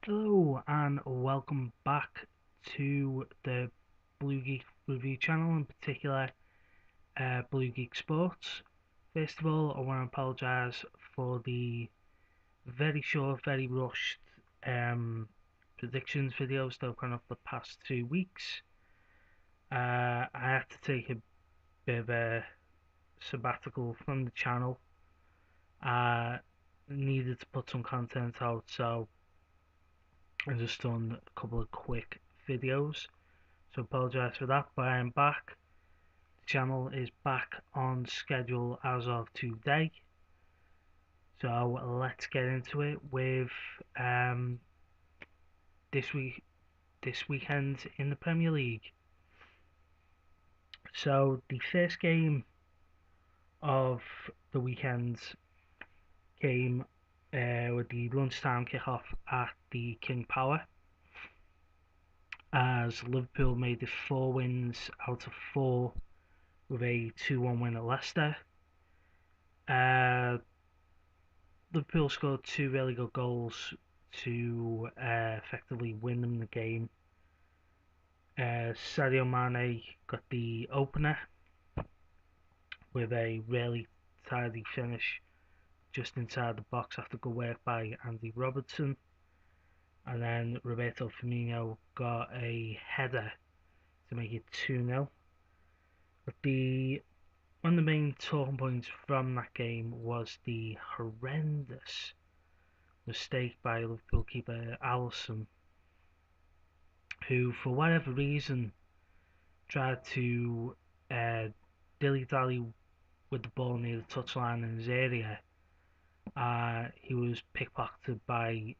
Hello and welcome back to the Blue Geek review channel, in particular Blue Geek Sports. First of all, I want to apologise for the very short, very rushed predictions videos that have gone up the past 2 weeks. I had to take a bit of a sabbatical from the channel. I needed to put some content out, so I've just done a couple of quick videos. So apologise for that, but I am back. The channel is back on schedule as of today. So let's get into it with this weekend in the Premier League. So the first game of the weekend came with the lunchtime kickoff at the King Power, as Liverpool made it 4 wins out of 4 with a 2-1 win at Leicester. Liverpool scored 2 really good goals to effectively win them the game. Sadio Mane got the opener with a really tidy finish just inside the box after good work by Andy Robertson. And then Roberto Firmino got a header to make it 2-0. But one of the main talking points from that game was the horrendous mistake by Liverpool keeper Alisson, who for whatever reason tried to dilly-dally with the ball near the touchline in his area. He was pickpocketed by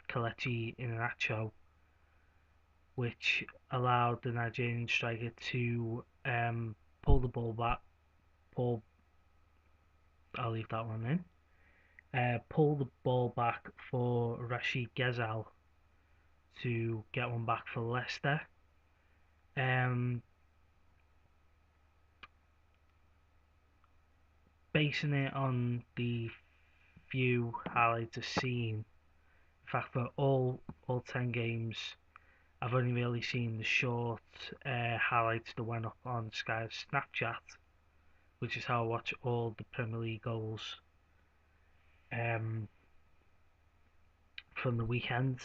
Kelechi Iheanacho, which allowed the Nigerian striker to pull the ball back. I'll leave that one in. Pull the ball back for Rashid Ghezal to get one back for Leicester. Basing it on the few highlights I've seen, in fact for all 10 games, I've only really seen the short highlights that went up on Sky's Snapchat, which is how I watch all the Premier League goals from the weekend.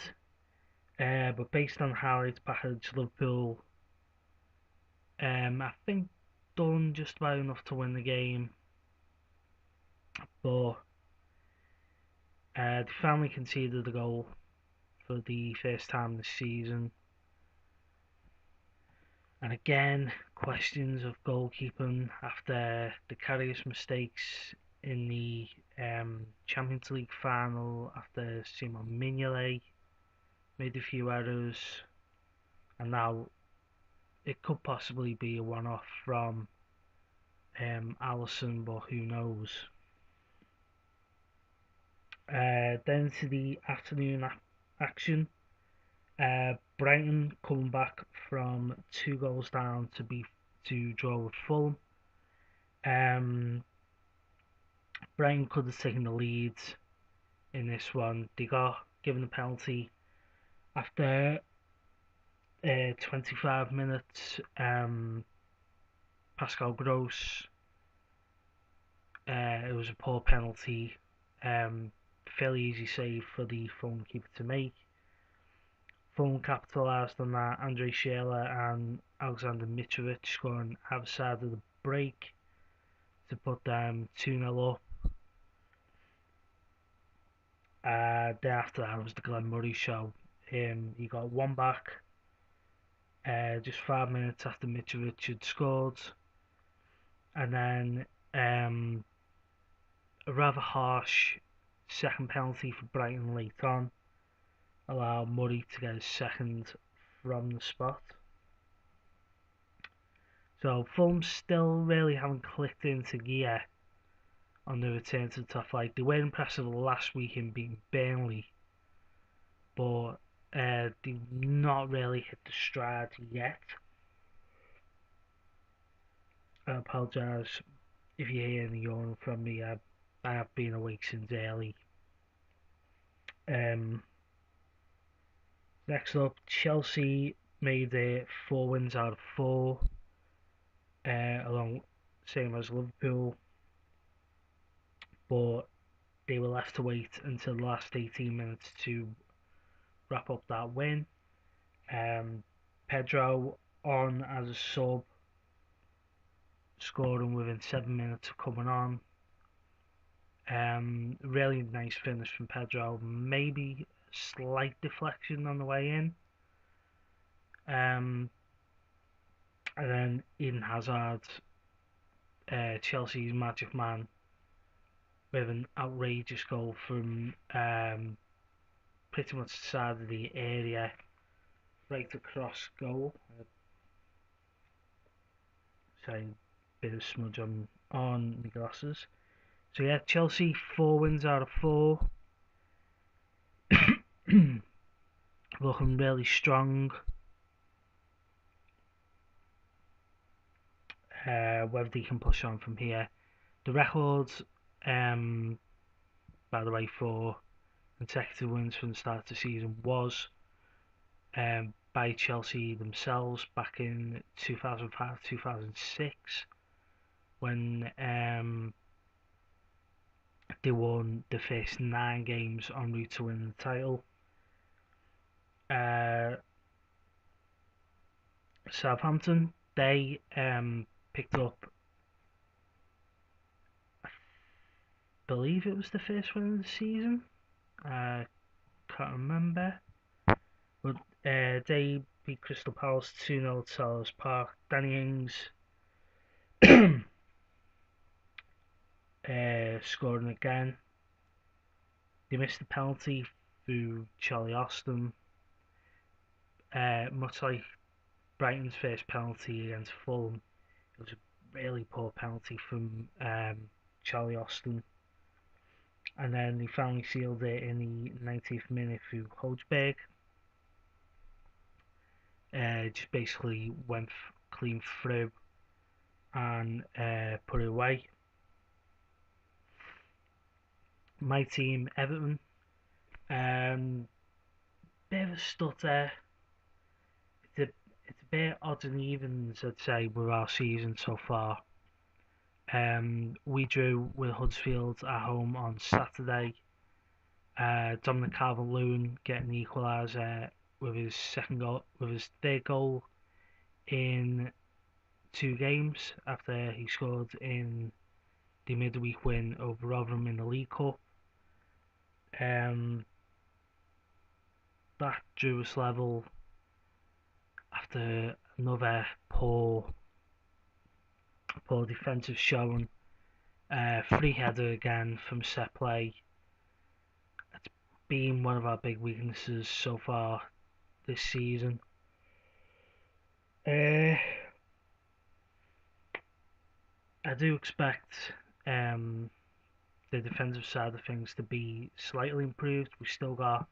But based on the highlights package, Liverpool, I think, done just about enough to win the game, but they finally conceded a goal for the first time this season. And again, questions of goalkeeping after the Karius mistakes in the Champions League final, after Simon Mignolet made a few errors, and now it could possibly be a one-off from Alisson, but who knows. Then to the afternoon action. Brighton coming back from 2 goals down to draw with Fulham. Brighton could have taken the lead in this one. They got given a penalty after 25 minutes. Pascal Gross. It was a poor penalty. Fairly easy save for the Fulham keeper to make. Fulham capitalised on that. Andre Schürrle and Alexander Mitrovic scoring either side of the break to put them 2-0 up. Thereafter, that was the Glenn Murray show. He got one back just 5 minutes after Mitrovic had scored, and then a rather harsh second penalty for Brighton late on allowed Murray to get his second from the spot. So Fulham still really haven't clicked into gear on the return to the top flight. They were impressive last week in beating Burnley, but they've not really hit the stride yet. I apologise if you hear any yawning from me. I have been awake since early. Next up, Chelsea made it 4 wins out of 4, along same as Liverpool, but they were left to wait until the last 18 minutes to wrap up that win. Pedro on as a sub, scoring within 7 minutes of coming on. Really nice finish from Pedro. Maybe a slight deflection on the way in. And then Eden Hazard, Chelsea's magic man, with an outrageous goal from pretty much the side of the area, right across goal. Sorry, bit of smudge on my glasses. So yeah, Chelsea 4 wins out of 4. Looking really strong. Whether they can push on from here. The records, by the way, for consecutive wins from the start of the season was by Chelsea themselves back in 2005-2006 when they won the first 9 games en route to win the title. Southampton, they picked up, I believe it was the first win of the season. Can't remember. But they beat Crystal Palace 2-0 at Selhurst Park. Danny Ings scoring again. They missed the penalty through Charlie Austin. Much like Brighton's first penalty against Fulham, it was a really poor penalty from Charlie Austin. And then he finally sealed it in the 90th minute through Hojbjerg. Just basically went clean through and put it away. My team, Everton, bit of a stutter. It's a bit odds and evens, I'd say, with our season so far. We drew with Huddersfield at home on Saturday. Dominic Calvert-Lewin getting the equaliser with his third goal in 2 games after he scored in the midweek win over Rotherham in the League Cup. That drew us level after another poor defensive showing. Free header again from set play. It's been one of our big weaknesses so far this season. I do expect the defensive side of things to be slightly improved. We've still got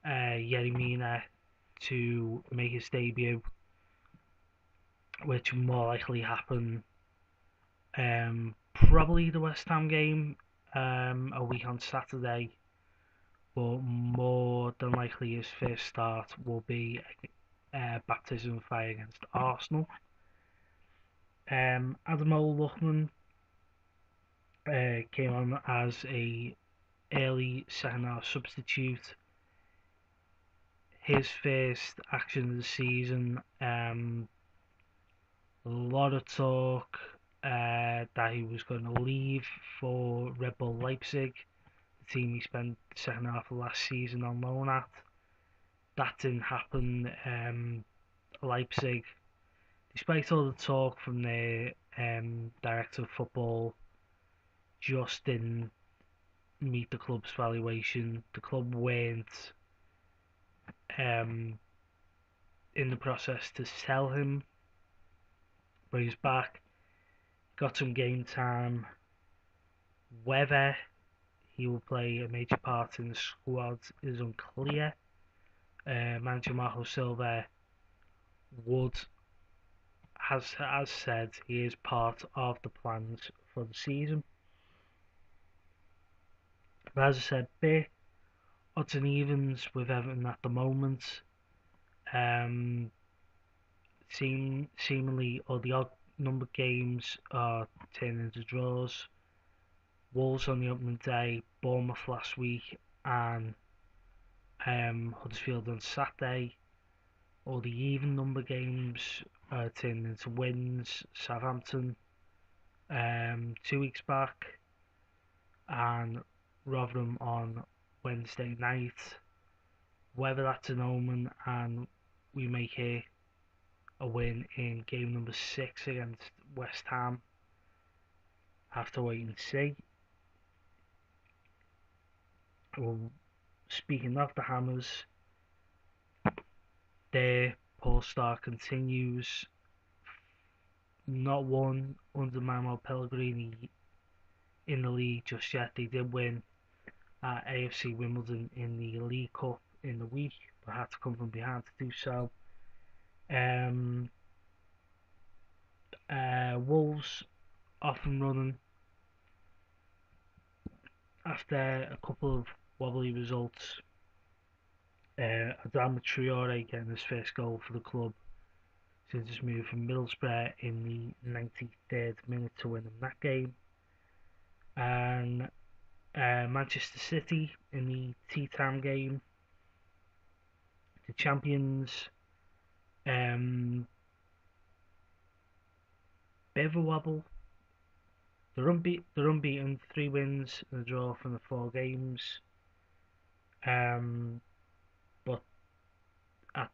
Yerry Mina to make his debut, which will more likely happen probably the West Ham game a week on Saturday, but more than likely his first start will be baptism of fire against Arsenal. Adam Luckman came on as a early second half substitute. His first action of the season, a lot of talk that he was going to leave for Red Bull Leipzig, the team he spent the second half of last season on loan at. That didn't happen. Leipzig, despite all the talk from their director of football, just didn't meet the club's valuation. The club weren't in the process to sell him, but he's back, got some game time. Whether he will play a major part in the squad is unclear. Manager Marco Silva has said he is part of the plans for the season. But as I said, bit odds and evens with Everton at the moment. Um, seemingly all the odd numbered games are turning into draws. Wolves on the opening day, Bournemouth last week, and Huddersfield on Saturday. All the even number games are turning into wins. Southampton 2 weeks back, and Rotherham on Wednesday night. Whether that's an omen and we make it a win in game number 6 against West Ham, have to wait and see. Well, speaking of the Hammers, their poor start continues. Not one under Manuel Pellegrini in the league just yet. They did win at AFC Wimbledon in the League Cup in the week, but had to come from behind to do so. Um, Wolves off and running after a couple of wobbly results. Adama Traore getting his first goal for the club since his move from Middlesbrough in the 93rd minute to win them that game. And Manchester City in the tea time game, the champions. Bit of a wobble. They're unbeaten, 3 wins and a draw from the 4 games. But at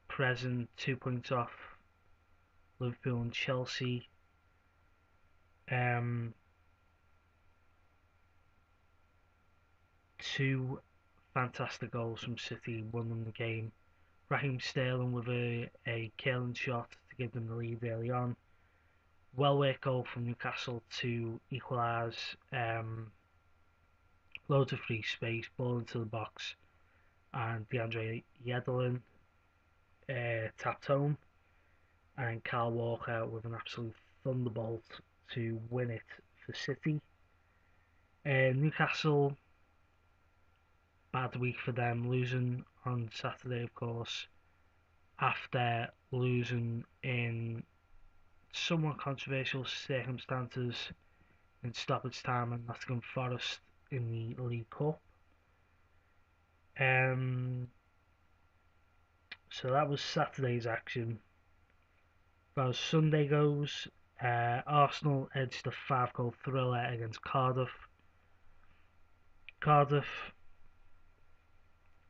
present, 2 points off Liverpool and Chelsea. Two fantastic goals from City won them the game. Raheem Sterling with a killing shot to give them the lead early on. Well worked goal from Newcastle to equalise. Loads of free space, ball into the box, and DeAndre Yedlin tapped home, and Kyle Walker with an absolute thunderbolt to win it for City. Newcastle, bad week for them, losing on Saturday, of course, after losing in somewhat controversial circumstances in stoppage time and Nottingham Forest in the League Cup. So that was Saturday's action. As far as Sunday goes, Arsenal edged a 5-goal thriller against Cardiff. Cardiff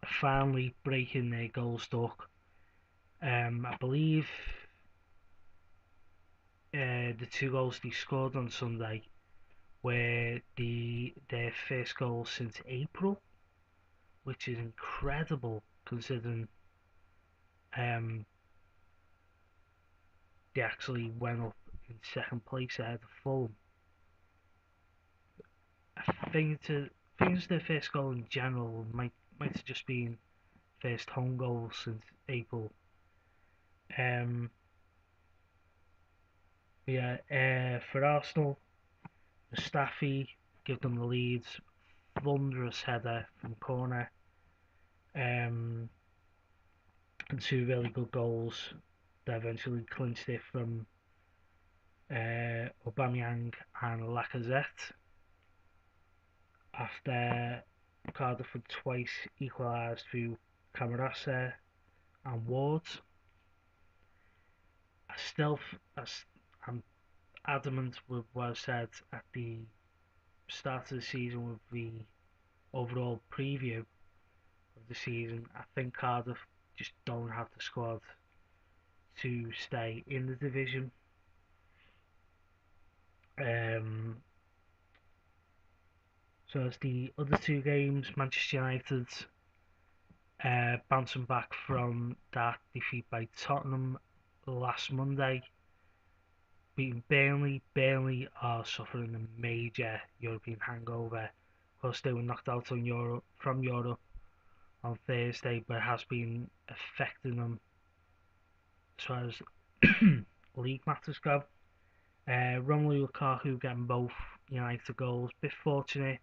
finally breaking their goal stock. I believe the 2 goals they scored on Sunday were their first goal since April, which is incredible considering they actually went up in second place ahead of Fulham. I think it's their first goal in general. Might have just been first home goal since April. For Arsenal, Mustafi give them the leads. Thunderous header from corner. And 2 really good goals that eventually clinched it from Aubameyang and Lacazette. After Cardiff had twice equalised through Camarasa and Ward. I'm adamant with what I said at the start of the season with the overall preview of the season. I think Cardiff just don't have the squad to stay in the division. So as the other 2 games, Manchester United bouncing back from that defeat by Tottenham last Monday, beating Burnley. Burnley are suffering a major European hangover. Of course, they were knocked out from Europe on Thursday, but it has been affecting them as far as league matters go. Romelu Lukaku getting both United goals. Bit fortunate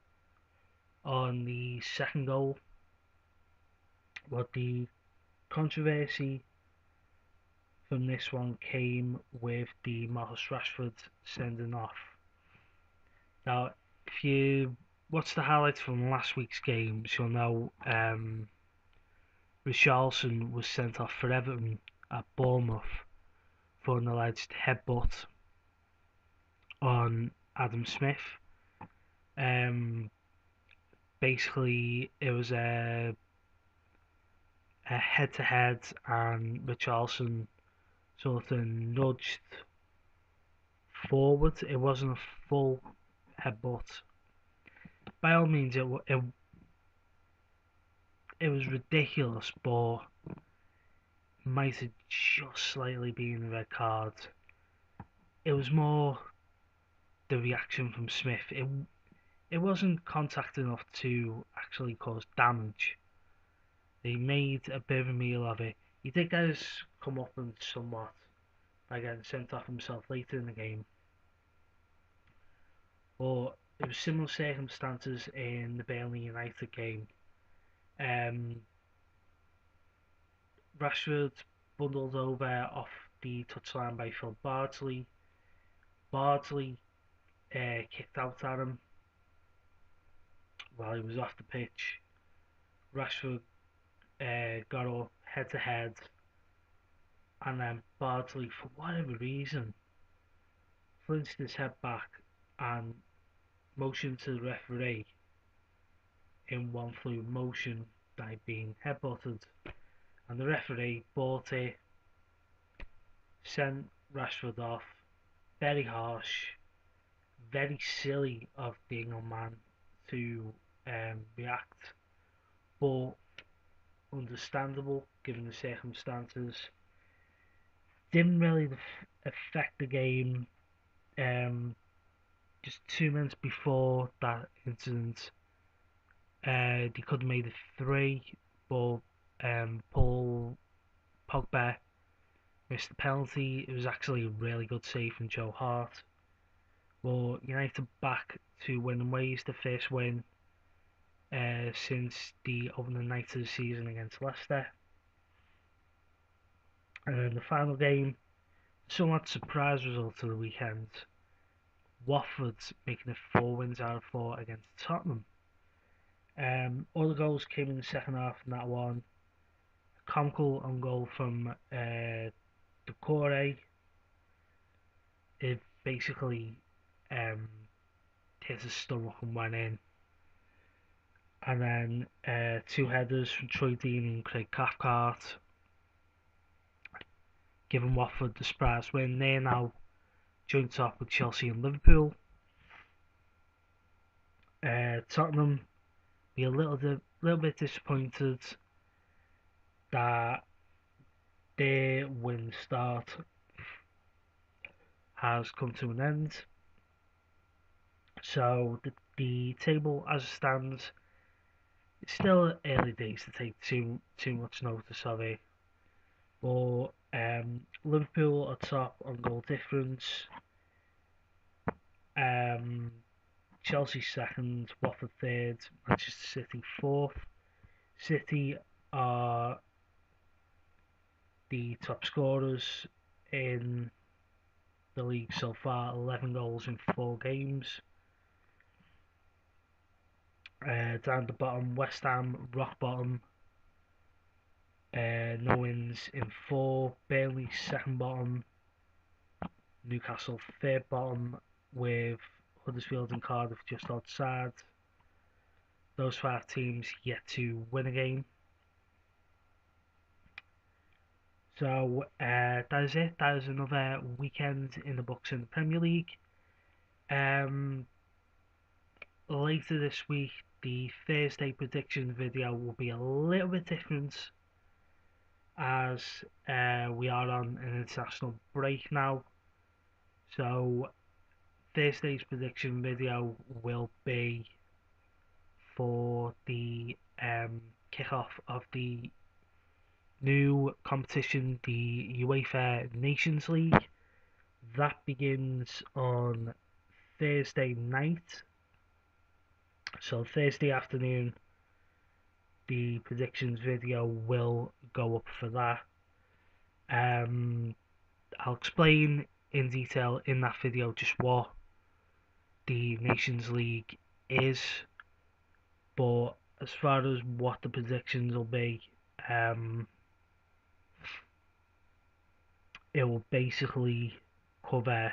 on the second goal, but the Controversy from this one came with the Marcus Rashford sending off. Now, if you watch the highlights from last week's games, you'll know Richarlison was sent off for Everton at Bournemouth for an alleged headbutt on Adam Smith. Basically, it was a head-to-head, and Richarlison sort of nudged forward. It wasn't a full headbutt. By all means, it was ridiculous, but might have just slightly been a red card. It was more the reaction from Smith. It wasn't contact enough to actually cause damage. They made a bit of a meal of it. He did get his comeuppance somewhat by getting sent off himself later in the game. But it was similar circumstances in the Burnley United game. Rashford bundled over off the touchline by Phil Bardsley. Bardsley kicked out at him while he was off the pitch. Rashford got up head to head, and then Bardsley, for whatever reason, flinched his head back and motioned to the referee in one fluid motion that he'd been headbutted, and the referee bought it, sent Rashford off. Very harsh, very silly of the England man to react, but understandable given the circumstances. Didn't really affect the game. Just 2 minutes before that incident, they could have made it 3, but Paul Pogba missed the penalty. It was actually a really good save from Joe Hart. Well, United back to winning ways, the first win since the opening night of the season against Leicester. And then the final game, somewhat surprise result of the weekend. Watford making it 4 wins out of 4 against Tottenham. All the goals came in the second half in that one. A comical on goal from Decore. It basically hit his stomach and went in. And then 2 headers from Troy Dean and Craig Cathcart, giving Watford the surprise win. They're now joint top with Chelsea and Liverpool. Tottenham be a little bit disappointed that their win start has come to an end. So the table as it stands, it's still early days to take too much notice of it. But Liverpool are top on goal difference. Chelsea second, Watford third, Manchester City fourth. City are the top scorers in the league so far, 11 goals in 4 games. Down the bottom, West Ham, rock bottom, no wins in 4. Burnley second bottom, Newcastle third bottom, with Huddersfield and Cardiff just outside. Those 5 teams yet to win a game. So that is it. That is another weekend in the books in the Premier League. Later this week, the Thursday prediction video will be a little bit different, as we are on an international break now. So Thursday's prediction video will be for the kickoff of the new competition, the UEFA Nations League. That begins on Thursday night. So Thursday afternoon, the predictions video will go up for that. I'll explain in detail in that video just what the Nations League is, but as far as what the predictions will be, it will basically cover,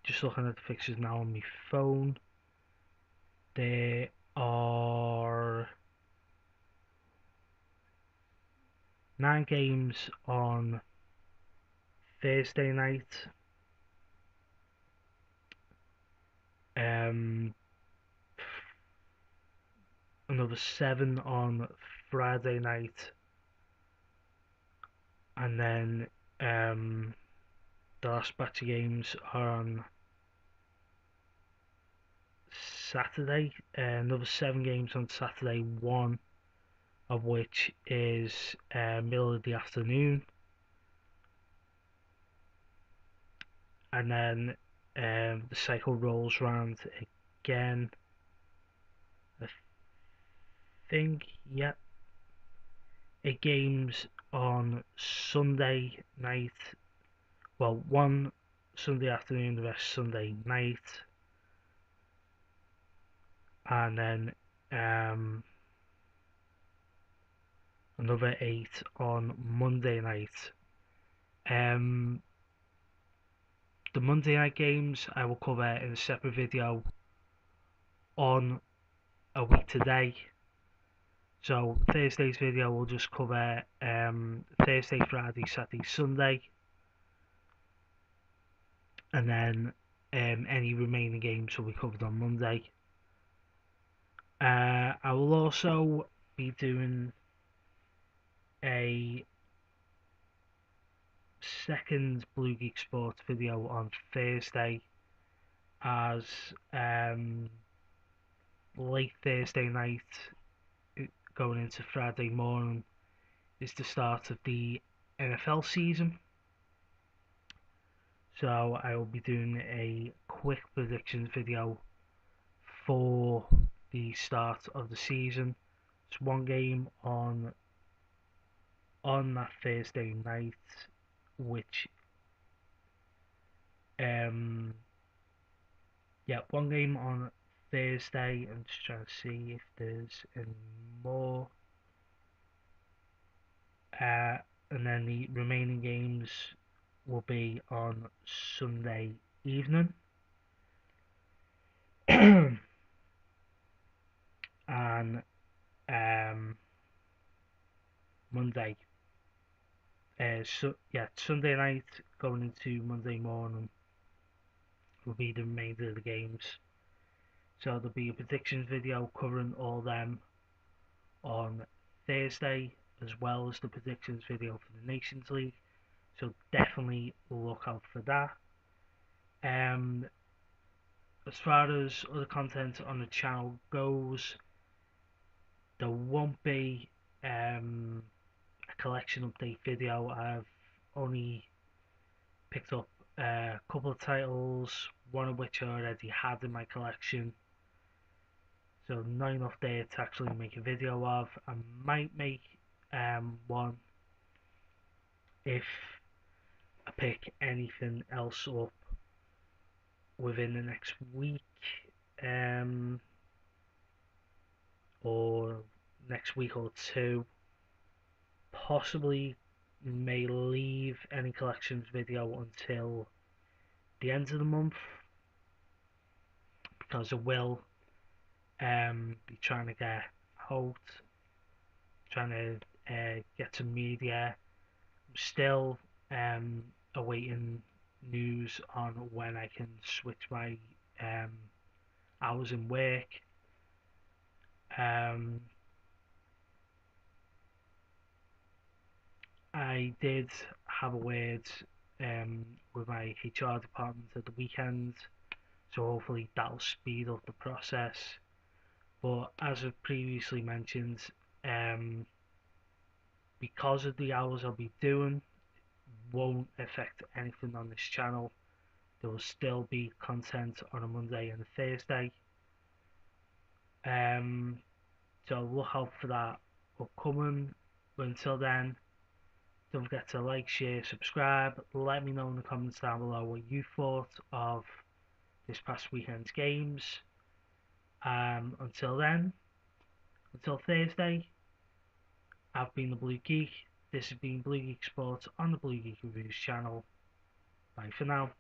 just looking at the fixtures now on my phone, there are 9 games on Thursday night, another 7 on Friday night, and then the last batch of games are on Saturday. Another 7 games on Saturday, one of which is middle of the afternoon, and then the cycle rolls round again. I think, yeah, 8 games on Sunday night. Well, one Sunday afternoon, the rest Sunday night, and then another 8 on Monday night. The Monday night games I will cover in a separate video on a week today. So Thursday's video will just cover Thursday, Friday, Saturday, Sunday, and then any remaining games will be covered on Monday. I will also be doing a second Blue Geek Sports video on Thursday, as late Thursday night going into Friday morning is the start of the NFL season. So I will be doing a quick predictions video for the start of the season. It's one game on that Thursday night, which one game on Thursday. I'm just trying to see if there's any more. And then the remaining games will be on Sunday evening. And Monday. Sunday night going into Monday morning will be the remainder of the games. So there'll be a predictions video covering all them on Thursday, as well as the predictions video for the Nations League. So definitely look out for that. As far as other content on the channel goes, there won't be a collection update video. I've only picked up a couple of titles, one of which I already had in my collection, so not enough there to actually make a video of. I might make one if I pick anything else up within the next week, or next week or two. Possibly may leave any collections video until the end of the month, because I will be trying to get out, trying to get some media. I'm still awaiting news on when I can switch my hours in work. I did have a word with my HR department at the weekend, so hopefully that'll speed up the process. But as I've previously mentioned, because of the hours I'll be doing, won't affect anything on this channel. There will still be content on a Monday and a Thursday. Um, so look out for that upcoming. But until then, don't forget to like, share, subscribe. Let me know in the comments down below what you thought of this past weekend's games. Until then, until Thursday, I've been the Blue Geek. This has been Blue Geek Sports on the Blue Geek Reviews channel. Bye for now.